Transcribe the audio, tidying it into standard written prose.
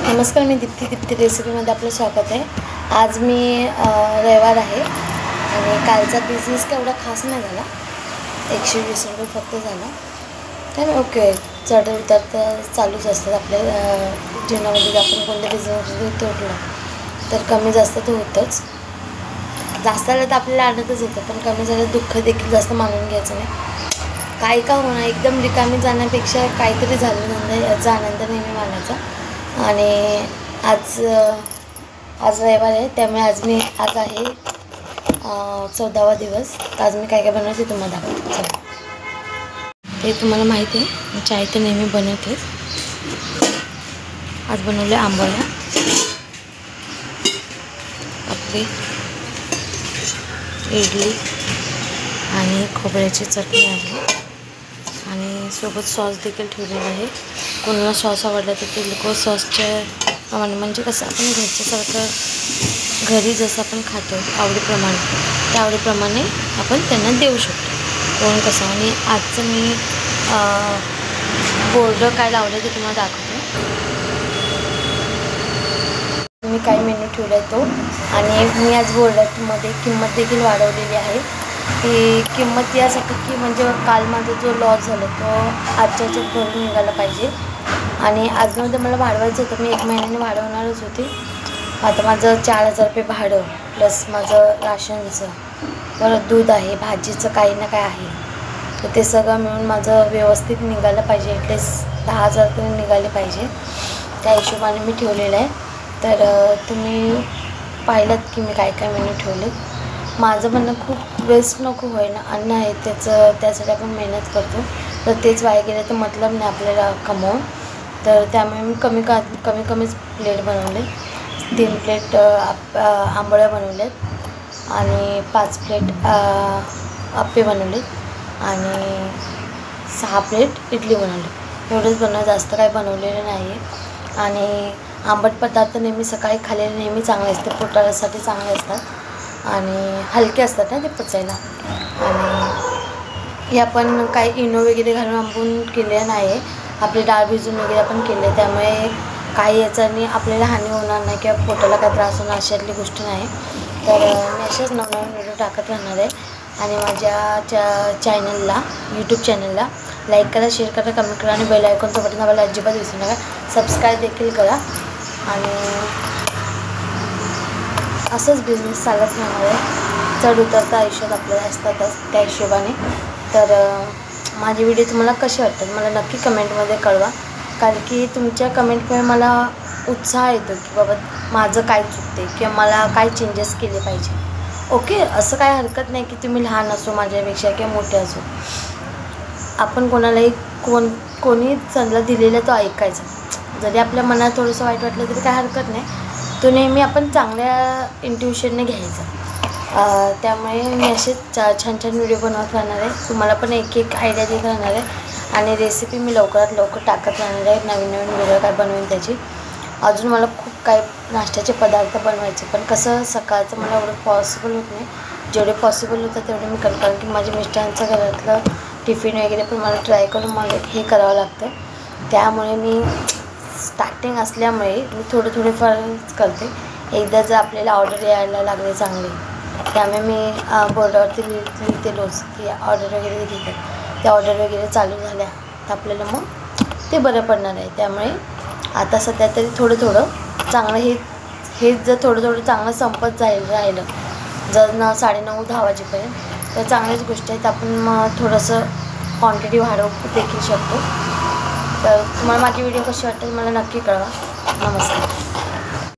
नमस्कार, मी दीप्ती रेसिपीमध्ये आपलं स्वागत आहे। आज मी रविवार आहे आणि कालचा बिझनेस काय एवढा खास नाही झाला, 120 रुपये फक्त झाला। तर ओके, चढ उतार तर चालूच असतात आपल्या जीवनामध्ये। आपण कोणत्या बिझनेस तोडला तर कमी जास्त तर होतंच, जास्त आलं तर आपल्याला आनंदच येतं, पण कमी झालं दुःख देखील जास्त मानून घ्यायचं नाही। काय का होणार, एकदम रिकामी जाण्यापेक्षा काहीतरी झालं नाही याचा आनंद नेहमी मानायचा। आणि आज रविवार आहे, त्यामुळे आज आहे 14वा दिवस। आज मी काय काय बनवते तुम्हाला दाखवते। चला, ते तुम्हाला माहिती आहे, मी चाय तर नेहमी बनवतेच। आज बनवले आंबोळ्या, आपली इडली आणि खोबऱ्याची चटणी आहे आणि सोबत सॉस देखील ठेवलेला आहे। कोणाला सॉस आवडला तर ते लोक सॉसच्या प्रमाणे, म्हणजे कसं आपण घरच्यासारखं घरी जसं आपण खातो आवडीप्रमाणे, त्या आवडीप्रमाणे आपण त्यांना देऊ शकतो कोण कसं। आणि आजचं मी बोर्ड काय लावलं ते तुम्हाला दाखवतो। मी काय मेनू ठेवला आहे तो, आणि मी आज बोर्डामध्ये किंमत देखील वाढवलेली आहे। ती किंमत यासाठी की म्हणजे काल माझा जो लॉस झाला तो आजच्या भरून निघाला पाहिजे। आणि आजमध्ये मला वाढवायचं होतं, मी 1 महिन्याने वाढवणारच होते। आता माझं 4000 रुपये भाडं प्लस माझं राशनचं, परत दूध आहे, भाजीचं काही ना काय आहे, तर ते सगळं मिळून माझं व्यवस्थित निघालं पाहिजे। ॲटलिस्ट 10,000 तरी निघाले पाहिजे, त्या हिशोबाने मी ठेवलेलं आहे। तर तुम्ही पाहिलं की मी काय काय मेनू ठेवले। माझं म्हणणं खूप वेस्ट नको होईना, अन्न आहे त्यासाठी आपण मेहनत करतो, तर तेच वाया गेलं तर मतलब नाही आपल्याला कमवून। तर त्यामुळे मी कमीच प्लेट बनवले। 3 प्लेट आंबोळ्या बनवल्यात आणि 5 प्लेट आप्पे बनवलेत आणि 6 प्लेट इडली बनवली। एवढंच बनवलं, जास्त काही बनवलेलं नाही आहे। आणि आंबट पदार्थ नेहमी सकाळी खाल्लेले नेहमी चांगले असते, पोटासाठी चांगले असतात आणि हलके असतात ना ते पचायला। आणि हे आपण काही इनो वगैरे घालून आंबून केलेलं नाही आहे, आपली डाळ भिजून वगैरे आपण केले, त्यामुळे काही याच्याने आपल्याला हानी होणार नाही किंवा पोटाला काय त्रास होणार अशातली गोष्ट नाही। तर मी अशाच नवनवीन व्हिडिओ टाकत राहणार आहे। आणि माझ्या चॅनलला, यूट्यूब चॅनलला लाईक करा, शेअर करा, कमेंट करा आणि बेल आयकॉनचं बटन दाबायला अजिबात विसरू नका। सबस्क्राईब देखील करा आणि असंच बिझनेस चालत राहणार आहे। चढ उतरता आयुष्यात आपल्याला असतातच त्या हिशोबाने। तर माझे व्हिडिओ तुम्हाला कसे वाटतात मला नक्की कमेंटमध्ये कळवा, कारण की तुमच्या कमेंटमुळे मला उत्साह येतो की बाबा माझं काय चुकते किंवा मला काय चेंजेस केले पाहिजे। ओके, असं काय हरकत नाही की तुम्ही लहान असो माझ्यापेक्षा किंवा मोठे असो, आपण कोणालाही कोणी सल्ला दिलेला तो ऐकायचा। जरी आपल्या मनात थोडंसं वाईट वाटलं तरी काय हरकत नाही, तो नेहमी आपण चांगल्या इंट्युशनने घ्यायचा। त्यामुळे मी असेच छान व्हिडिओ बनवत राहणार आहे, तुम्हाला पण एक आयडिया देत राहणार आहे आणि रेसिपी मी लवकरात लवकर टाकत राहणार आहे। नवीन व्हिडिओ काय बनवेन त्याची। अजून मला खूप काय नाश्त्याचे पदार्थ बनवायचे, पण कसं सकाळचं मला एवढं पॉसिबल होत नाही। जेवढे पॉसिबल होतं तेवढे मी करते, कारण की माझ्या मिस्टरांचं घरातलं टिफिन वगैरे पण मला ट्राय करून मला हे करावं लागतं। त्यामुळे मी स्टार्टिंग असल्यामुळे मी थोडेफार करते। एकदा जर आपल्याला ऑर्डर यायला लागले चांगले, त्यामुळे मी बोर्डावरती लिहिते रोज की ऑर्डर वगैरे घेतात, त्या ऑर्डर वगैरे चालू झाल्या तर आपल्याला मग ते बरं पडणार आहे। त्यामुळे आता सध्या तरी थोडं चांगलं हे जर थोडं चांगलं संपत राहिलं जर 9:30-10 वाजेपर्यंत, तर चांगलीच गोष्ट आहे। तर आपण मग थोडंसं क्वांटिटी वाढवू देखील शकतो। तर तुम्हाला माझी व्हिडिओ कशी वाटते मला नक्की कळवा। नमस्कार।